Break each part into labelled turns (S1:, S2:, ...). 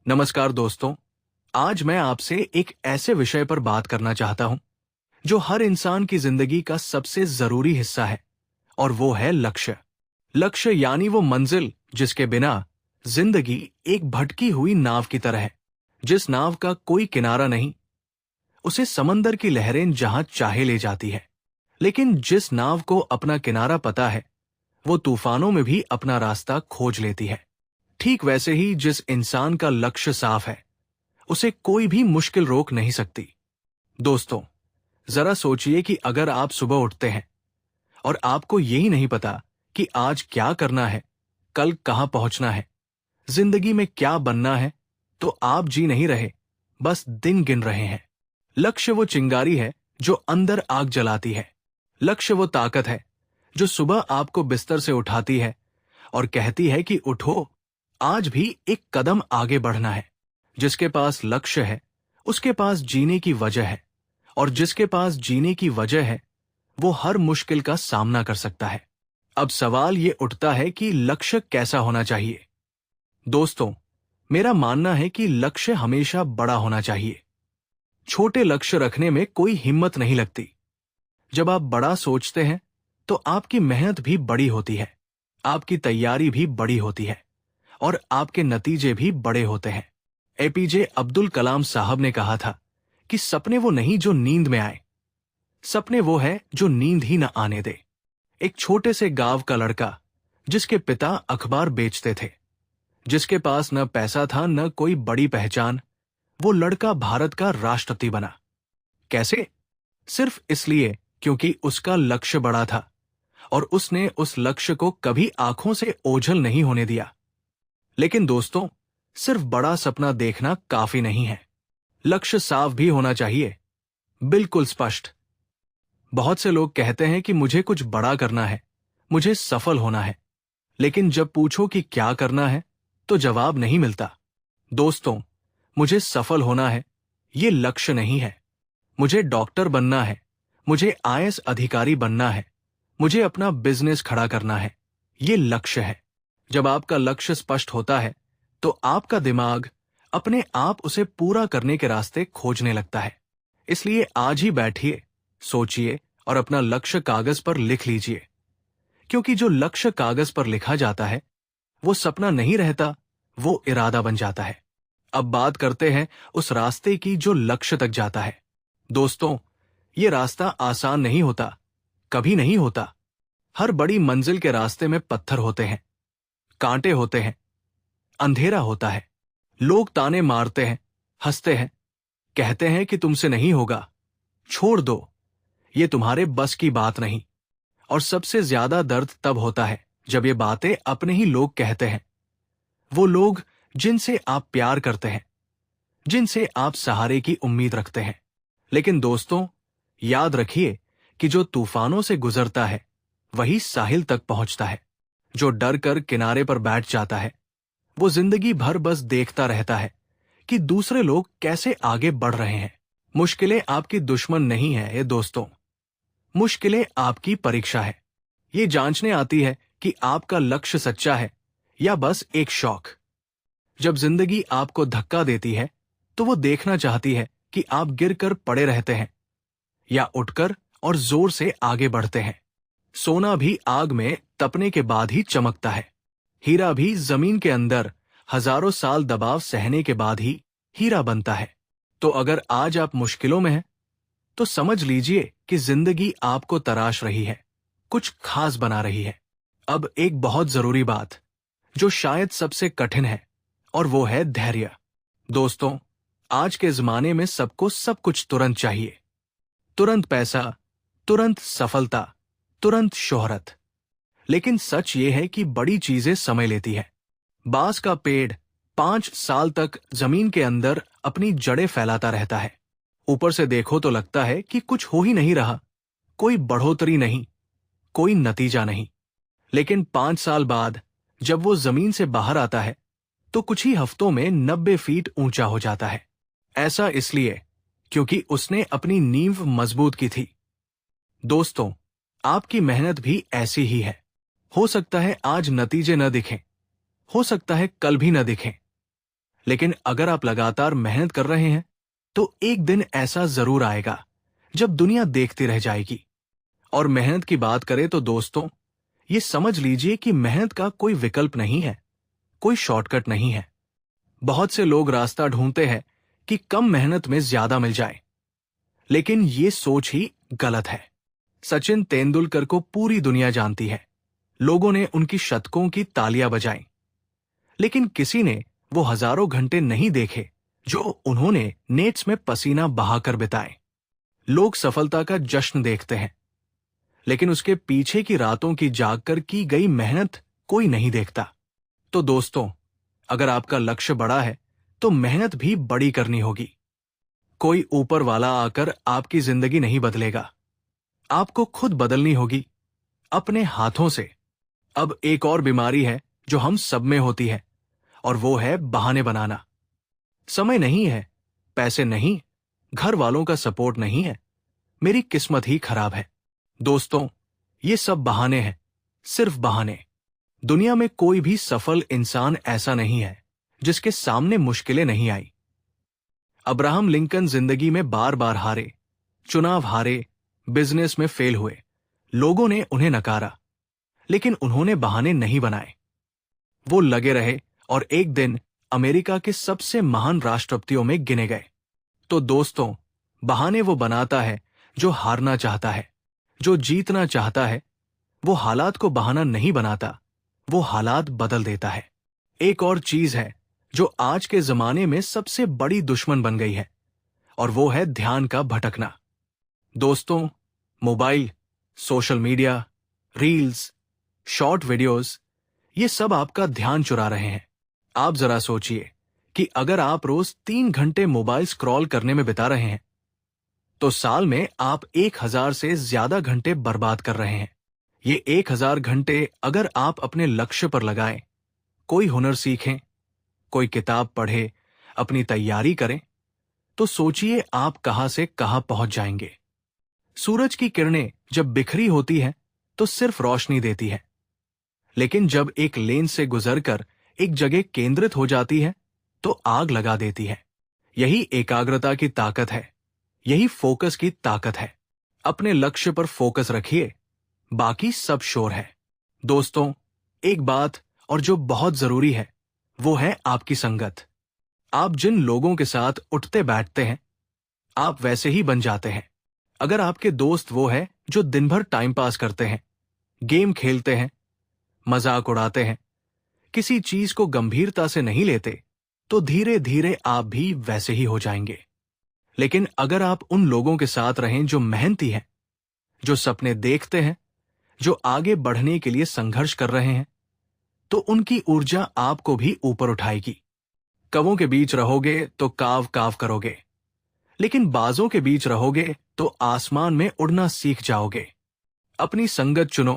S1: नमस्कार दोस्तों। आज मैं आपसे एक ऐसे विषय पर बात करना चाहता हूं जो हर इंसान की जिंदगी का सबसे जरूरी हिस्सा है, और वो है लक्ष्य। लक्ष्य यानी वो मंजिल जिसके बिना जिंदगी एक भटकी हुई नाव की तरह है। जिस नाव का कोई किनारा नहीं, उसे समंदर की लहरें जहां चाहे ले जाती है। लेकिन जिस नाव को अपना किनारा पता है, वो तूफानों में भी अपना रास्ता खोज लेती है। ठीक वैसे ही जिस इंसान का लक्ष्य साफ है, उसे कोई भी मुश्किल रोक नहीं सकती। दोस्तों, जरा सोचिए कि अगर आप सुबह उठते हैं और आपको यही नहीं पता कि आज क्या करना है, कल कहां पहुंचना है, जिंदगी में क्या बनना है, तो आप जी नहीं रहे, बस दिन गिन रहे हैं। लक्ष्य वो चिंगारी है जो अंदर आग जलाती है। लक्ष्य वो ताकत है जो सुबह आपको बिस्तर से उठाती है और कहती है कि उठो, आज भी एक कदम आगे बढ़ना है। जिसके पास लक्ष्य है, उसके पास जीने की वजह है, और जिसके पास जीने की वजह है, वो हर मुश्किल का सामना कर सकता है। अब सवाल ये उठता है कि लक्ष्य कैसा होना चाहिए। दोस्तों, मेरा मानना है कि लक्ष्य हमेशा बड़ा होना चाहिए। छोटे लक्ष्य रखने में कोई हिम्मत नहीं लगती। जब आप बड़ा सोचते हैं तो आपकी मेहनत भी बड़ी होती है, आपकी तैयारी भी बड़ी होती है, और आपके नतीजे भी बड़े होते हैं। एपीजे अब्दुल कलाम साहब ने कहा था कि सपने वो नहीं जो नींद में आए, सपने वो है जो नींद ही न आने दे। एक छोटे से गांव का लड़का, जिसके पिता अखबार बेचते थे, जिसके पास न पैसा था न कोई बड़ी पहचान, वो लड़का भारत का राष्ट्रपति बना। कैसे? सिर्फ इसलिए क्योंकि उसका लक्ष्य बड़ा था, और उसने उस लक्ष्य को कभी आंखों से ओझल नहीं होने दिया। लेकिन दोस्तों, सिर्फ बड़ा सपना देखना काफी नहीं है। लक्ष्य साफ भी होना चाहिए, बिल्कुल स्पष्ट। बहुत से लोग कहते हैं कि मुझे कुछ बड़ा करना है, मुझे सफल होना है, लेकिन जब पूछो कि क्या करना है, तो जवाब नहीं मिलता। दोस्तों, मुझे सफल होना है, ये लक्ष्य नहीं है। मुझे डॉक्टर बनना है, मुझे आईएएस अधिकारी बनना है, मुझे अपना बिजनेस खड़ा करना है, ये लक्ष्य है। जब आपका लक्ष्य स्पष्ट होता है, तो आपका दिमाग अपने आप उसे पूरा करने के रास्ते खोजने लगता है। इसलिए आज ही बैठिए, सोचिए और अपना लक्ष्य कागज पर लिख लीजिए। क्योंकि जो लक्ष्य कागज पर लिखा जाता है, वो सपना नहीं रहता, वो इरादा बन जाता है। अब बात करते हैं उस रास्ते की जो लक्ष्य तक जाता है। दोस्तों, ये रास्ता आसान नहीं होता, कभी नहीं होता। हर बड़ी मंजिल के रास्ते में पत्थर होते हैं, कांटे होते हैं, अंधेरा होता है। लोग ताने मारते हैं, हंसते हैं, कहते हैं कि तुमसे नहीं होगा, छोड़ दो, ये तुम्हारे बस की बात नहीं। और सबसे ज्यादा दर्द तब होता है जब ये बातें अपने ही लोग कहते हैं। वो लोग जिनसे आप प्यार करते हैं, जिनसे आप सहारे की उम्मीद रखते हैं। लेकिन दोस्तों, याद रखिए कि जो तूफानों से गुजरता है, वही साहिल तक पहुंचता है। जो डर कर किनारे पर बैठ जाता है, वो जिंदगी भर बस देखता रहता है कि दूसरे लोग कैसे आगे बढ़ रहे हैं। मुश्किलें आपकी दुश्मन नहीं है ये दोस्तों, मुश्किलें आपकी परीक्षा है। ये जांचने आती है कि आपका लक्ष्य सच्चा है या बस एक शौक। जब जिंदगी आपको धक्का देती है, तो वो देखना चाहती है कि आप गिरकर पड़े रहते हैं या उठकर और जोर से आगे बढ़ते हैं। सोना भी आग में तपने के बाद ही चमकता है। हीरा भी जमीन के अंदर हजारों साल दबाव सहने के बाद ही हीरा बनता है। तो अगर आज आप मुश्किलों में हैं, तो समझ लीजिए कि जिंदगी आपको तराश रही है, कुछ खास बना रही है। अब एक बहुत जरूरी बात, जो शायद सबसे कठिन है, और वो है धैर्य। दोस्तों, आज के जमाने में सबको सब कुछ तुरंत चाहिए। तुरंत पैसा, तुरंत सफलता, तुरंत शोहरत। लेकिन सच ये है कि बड़ी चीजें समय लेती है। बांस का पेड़ 5 साल तक जमीन के अंदर अपनी जड़ें फैलाता रहता है। ऊपर से देखो तो लगता है कि कुछ हो ही नहीं रहा, कोई बढ़ोतरी नहीं, कोई नतीजा नहीं। लेकिन 5 साल बाद जब वो जमीन से बाहर आता है, तो कुछ ही हफ्तों में 90 फीट ऊंचा हो जाता है। ऐसा इसलिए क्योंकि उसने अपनी नींव मजबूत की थी। दोस्तों, आपकी मेहनत भी ऐसी ही है। हो सकता है आज नतीजे न दिखें, हो सकता है कल भी न दिखें, लेकिन अगर आप लगातार मेहनत कर रहे हैं तो एक दिन ऐसा जरूर आएगा जब दुनिया देखती रह जाएगी। और मेहनत की बात करें तो दोस्तों, ये समझ लीजिए कि मेहनत का कोई विकल्प नहीं है, कोई शॉर्टकट नहीं है। बहुत से लोग रास्ता ढूंढते हैं कि कम मेहनत में ज्यादा मिल जाए, लेकिन ये सोच ही गलत है। सचिन तेंदुलकर को पूरी दुनिया जानती है, लोगों ने उनकी शतकों की तालियां बजाई, लेकिन किसी ने वो हजारों घंटे नहीं देखे जो उन्होंने नेट्स में पसीना बहाकर बिताए। लोग सफलता का जश्न देखते हैं, लेकिन उसके पीछे की रातों की जागकर की गई मेहनत कोई नहीं देखता। तो दोस्तों, अगर आपका लक्ष्य बड़ा है तो मेहनत भी बड़ी करनी होगी। कोई ऊपर वाला आकर आपकी जिंदगी नहीं बदलेगा, आपको खुद बदलनी होगी, अपने हाथों से। अब एक और बीमारी है जो हम सब में होती है, और वो है बहाने बनाना। समय नहीं है, पैसे नहीं, घर वालों का सपोर्ट नहीं है, मेरी किस्मत ही खराब है। दोस्तों, ये सब बहाने हैं, सिर्फ बहाने। दुनिया में कोई भी सफल इंसान ऐसा नहीं है जिसके सामने मुश्किलें नहीं आई। अब्राहम लिंकन जिंदगी में बार बार हारे, चुनाव हारे, बिजनेस में फेल हुए, लोगों ने उन्हें नकारा, लेकिन उन्होंने बहाने नहीं बनाए। वो लगे रहे और एक दिन अमेरिका के सबसे महान राष्ट्रपतियों में गिने गए। तो दोस्तों, बहाने वो बनाता है जो हारना चाहता है, जो जीतना चाहता है। वो हालात को बहाना नहीं बनाता, वो हालात बदल देता है। एक और चीज है जो आज के जमाने में सबसे बड़ी दुश्मन बन गई है, और वो है ध्यान का भटकना। दोस्तों, mobile, social media, reels, short videos, ये सब आपका ध्यान चुरा रहे हैं। आप जरा सोचिए कि अगर आप रोज 3 घंटे मोबाइल स्क्रॉल करने में बिता रहे हैं तो साल में आप 1000 से ज्यादा घंटे बर्बाद कर रहे हैं। ये 1000 घंटे अगर आप अपने लक्ष्य पर लगाएं, कोई हुनर सीखें, कोई किताब पढ़े, अपनी तैयारी करें, तो सोचिए आप कहां से कहां पहुंच जाएंगे। सूरज की किरणें जब बिखरी होती हैं तो सिर्फ रोशनी देती है, लेकिन जब एक लेन से गुजरकर एक जगह केंद्रित हो जाती है तो आग लगा देती है। यही एकाग्रता की ताकत है, यही फोकस की ताकत है। अपने लक्ष्य पर फोकस रखिए, बाकी सब शोर है। दोस्तों, एक बात और जो बहुत जरूरी है वो है आपकी संगत। आप जिन लोगों के साथ उठते बैठते हैं, आप वैसे ही बन जाते हैं। अगर आपके दोस्त वो है जो दिन भर टाइम पास करते हैं, गेम खेलते हैं, मजाक उड़ाते हैं, किसी चीज को गंभीरता से नहीं लेते, तो धीरे धीरे आप भी वैसे ही हो जाएंगे। लेकिन अगर आप उन लोगों के साथ रहें जो मेहनती हैं, जो सपने देखते हैं, जो आगे बढ़ने के लिए संघर्ष कर रहे हैं, तो उनकी ऊर्जा आपको भी ऊपर उठाएगी। कवों के बीच रहोगे तो काव काव करोगे, लेकिन बाजों के बीच रहोगे तो आसमान में उड़ना सीख जाओगे। अपनी संगत चुनो,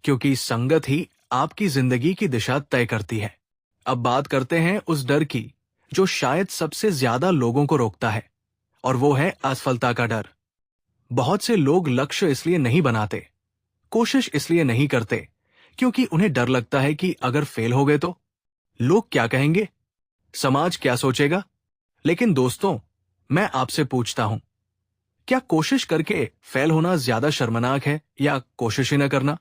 S1: क्योंकि संगत ही आपकी जिंदगी की दिशा तय करती है। अब बात करते हैं उस डर की जो शायद सबसे ज्यादा लोगों को रोकता है, और वो है असफलता का डर। बहुत से लोग लक्ष्य इसलिए नहीं बनाते, कोशिश इसलिए नहीं करते, क्योंकि उन्हें डर लगता है कि अगर फेल हो गए तो लोग क्या कहेंगे, समाज क्या सोचेगा। लेकिन दोस्तों, मैं आपसे पूछता हूं, क्या कोशिश करके फेल होना ज्यादा शर्मनाक है या कोशिश ही न करना?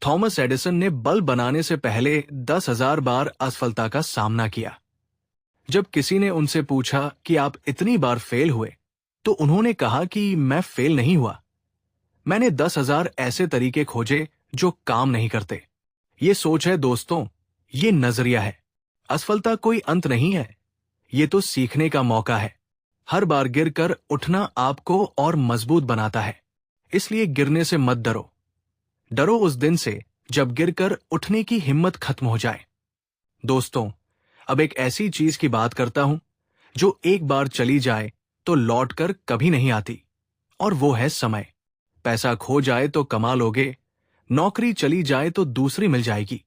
S1: थॉमस एडिसन ने बल्ब बनाने से पहले 10,000 बार असफलता का सामना किया। जब किसी ने उनसे पूछा कि आप इतनी बार फेल हुए, तो उन्होंने कहा कि मैं फेल नहीं हुआ, मैंने 10,000 ऐसे तरीके खोजे जो काम नहीं करते। ये सोच है दोस्तों, ये नजरिया है। असफलता कोई अंत नहीं है, ये तो सीखने का मौका है। हर बार गिरकर उठना आपको और मजबूत बनाता है, इसलिए गिरने से मत डरो। डरो उस दिन से जब गिरकर उठने की हिम्मत खत्म हो जाए। दोस्तों, अब एक ऐसी चीज की बात करता हूं जो एक बार चली जाए तो लौटकर कभी नहीं आती, और वो है समय। पैसा खो जाए तो कमा लोगे, नौकरी चली जाए तो दूसरी मिल जाएगी,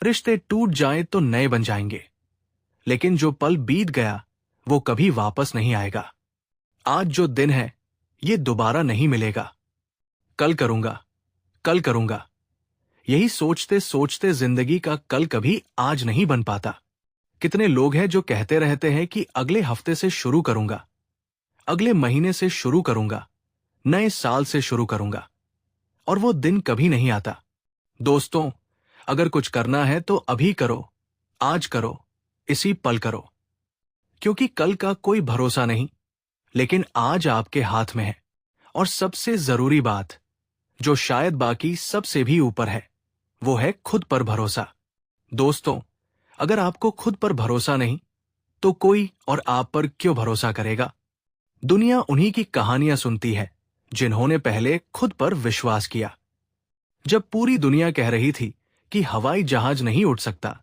S1: रिश्ते टूट जाए तो नए बन जाएंगे, लेकिन जो पल बीत गया वो कभी वापस नहीं आएगा। आज जो दिन है ये दोबारा नहीं मिलेगा। कल करूंगा, कल करूंगा, यही सोचते सोचते जिंदगी का कल कभी आज नहीं बन पाता। कितने लोग हैं जो कहते रहते हैं कि अगले हफ्ते से शुरू करूंगा, अगले महीने से शुरू करूंगा, नए साल से शुरू करूंगा, और वो दिन कभी नहीं आता। दोस्तों, अगर कुछ करना है तो अभी करो, आज करो, इसी पल करो, क्योंकि कल का कोई भरोसा नहीं, लेकिन आज आपके हाथ में है। और सबसे जरूरी बात, जो शायद बाकी सबसे भी ऊपर है, वो है खुद पर भरोसा। दोस्तों, अगर आपको खुद पर भरोसा नहीं, तो कोई और आप पर क्यों भरोसा करेगा? दुनिया उन्हीं की कहानियां सुनती है जिन्होंने पहले खुद पर विश्वास किया। जब पूरी दुनिया कह रही थी कि हवाई जहाज नहीं उड़ सकता,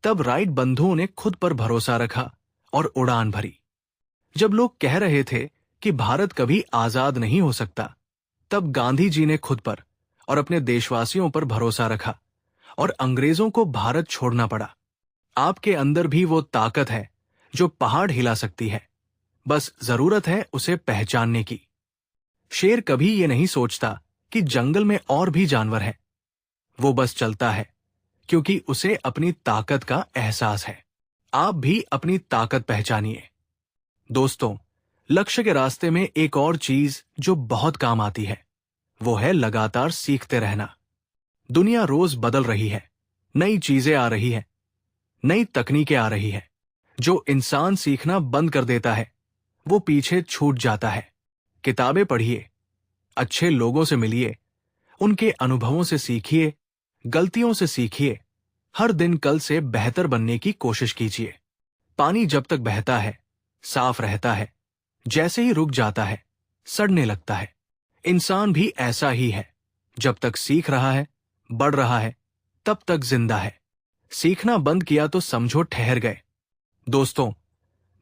S1: तब राइट बंधुओं ने खुद पर भरोसा रखा और उड़ान भरी। जब लोग कह रहे थे कि भारत कभी आजाद नहीं हो सकता, तब गांधी जी ने खुद पर और अपने देशवासियों पर भरोसा रखा और अंग्रेजों को भारत छोड़ना पड़ा। आपके अंदर भी वो ताकत है जो पहाड़ हिला सकती है, बस जरूरत है उसे पहचानने की। शेर कभी ये नहीं सोचता कि जंगल में और भी जानवर हैं। वो बस चलता है क्योंकि उसे अपनी ताकत का एहसास है। आप भी अपनी ताकत पहचानिए। दोस्तों, लक्ष्य के रास्ते में एक और चीज जो बहुत काम आती है, वो है लगातार सीखते रहना। दुनिया रोज बदल रही है, नई चीजें आ रही है, नई तकनीकें आ रही है। जो इंसान सीखना बंद कर देता है, वो पीछे छूट जाता है। किताबें पढ़िए, अच्छे लोगों से मिलिए, उनके अनुभवों से सीखिए, गलतियों से सीखिए। हर दिन कल से बेहतर बनने की कोशिश कीजिए। पानी जब तक बहता है, साफ रहता है, जैसे ही रुक जाता है, सड़ने लगता है। इंसान भी ऐसा ही है, जब तक सीख रहा है, बढ़ रहा है, तब तक जिंदा है। सीखना बंद किया तो समझो ठहर गए। दोस्तों,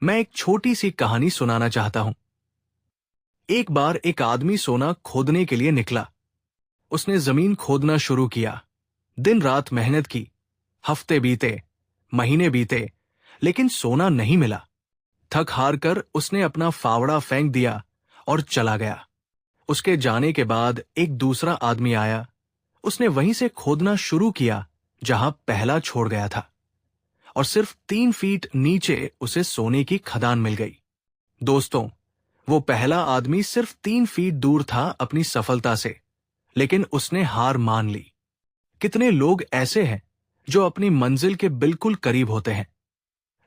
S1: मैं एक छोटी सी कहानी सुनाना चाहता हूं। एक बार एक आदमी सोना खोदने के लिए निकला। उसने जमीन खोदना शुरू किया, दिन रात मेहनत की। हफ्ते बीते, महीने बीते, लेकिन सोना नहीं मिला। थक हार कर उसने अपना फावड़ा फेंक दिया और चला गया। उसके जाने के बाद एक दूसरा आदमी आया। उसने वहीं से खोदना शुरू किया जहां पहला छोड़ गया था, और सिर्फ 3 फीट नीचे उसे सोने की खदान मिल गई। दोस्तों, वो पहला आदमी सिर्फ 3 फीट दूर था अपनी सफलता से, लेकिन उसने हार मान ली। कितने लोग ऐसे हैं जो अपनी मंजिल के बिल्कुल करीब होते हैं,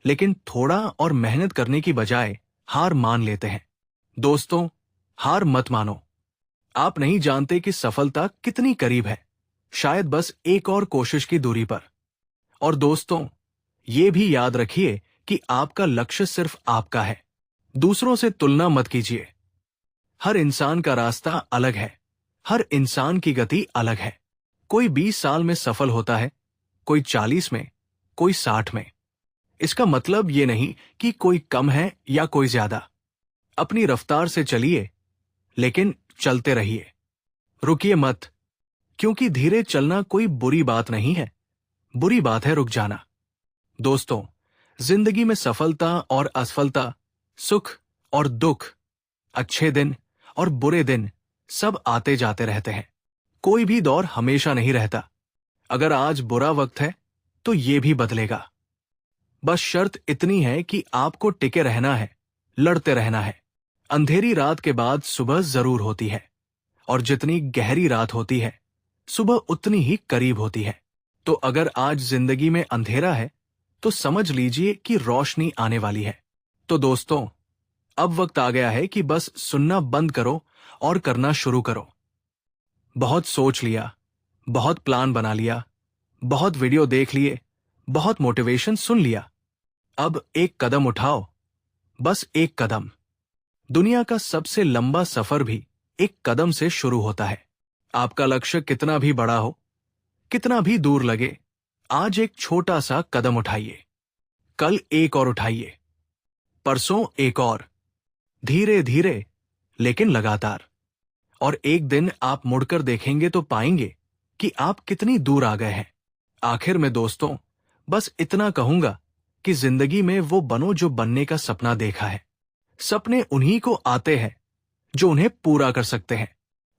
S1: लेकिन थोड़ा और मेहनत करने की बजाय हार मान लेते हैं। दोस्तों, हार मत मानो। आप नहीं जानते कि सफलता कितनी करीब है, शायद बस एक और कोशिश की दूरी पर। और दोस्तों, ये भी याद रखिए कि आपका लक्ष्य सिर्फ आपका है। दूसरों से तुलना मत कीजिए। हर इंसान का रास्ता अलग है, हर इंसान की गति अलग है। कोई 20 साल में सफल होता है, कोई 40 में, कोई 60 में। इसका मतलब ये नहीं कि कोई कम है या कोई ज्यादा। अपनी रफ्तार से चलिए, लेकिन चलते रहिए। रुकिए मत, क्योंकि धीरे चलना कोई बुरी बात नहीं है, बुरी बात है रुक जाना। दोस्तों, जिंदगी में सफलता और असफलता, सुख और दुख, अच्छे दिन और बुरे दिन सब आते जाते रहते हैं। कोई भी दौर हमेशा नहीं रहता। अगर आज बुरा वक्त है, तो ये भी बदलेगा। बस शर्त इतनी है कि आपको टिके रहना है, लड़ते रहना है। अंधेरी रात के बाद सुबह जरूर होती है, और जितनी गहरी रात होती है, सुबह उतनी ही करीब होती है। तो अगर आज जिंदगी में अंधेरा है, तो समझ लीजिए कि रोशनी आने वाली है। तो दोस्तों, अब वक्त आ गया है कि बस सुनना बंद करो और करना शुरू करो। बहुत सोच लिया, बहुत प्लान बना लिया, बहुत वीडियो देख लिए, बहुत मोटिवेशन सुन लिया। अब एक कदम उठाओ, बस एक कदम। दुनिया का सबसे लंबा सफर भी एक कदम से शुरू होता है। आपका लक्ष्य कितना भी बड़ा हो, कितना भी दूर लगे, आज एक छोटा सा कदम उठाइए। कल एक और उठाइए, परसों एक और, धीरे धीरे लेकिन लगातार। और एक दिन आप मुड़कर देखेंगे तो पाएंगे कि आप कितनी दूर आ गए हैं। आखिर में दोस्तों, बस इतना कहूंगा कि जिंदगी में वो बनो जो बनने का सपना देखा है। सपने उन्हीं को आते हैं जो उन्हें पूरा कर सकते हैं।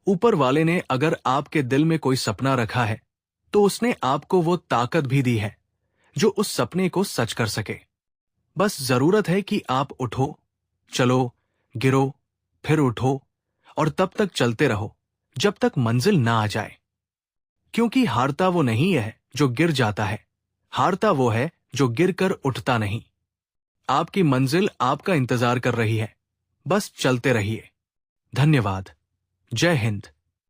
S1: ऊपर वाले ने अगर आपके दिल में कोई सपना रखा है, तो उसने आपको वो ताकत भी दी है जो उस सपने को सच कर सके। बस जरूरत है कि आप उठो, चलो, गिरो, फिर उठो और तब तक चलते रहो जब तक मंजिल ना आ जाए। क्योंकि हारता वो नहीं है जो गिर जाता है, हारता वो है जो गिरकर उठता नहीं। आपकी मंजिल आपका इंतजार कर रही है, बस चलते रहिए। धन्यवाद। जय हिंद।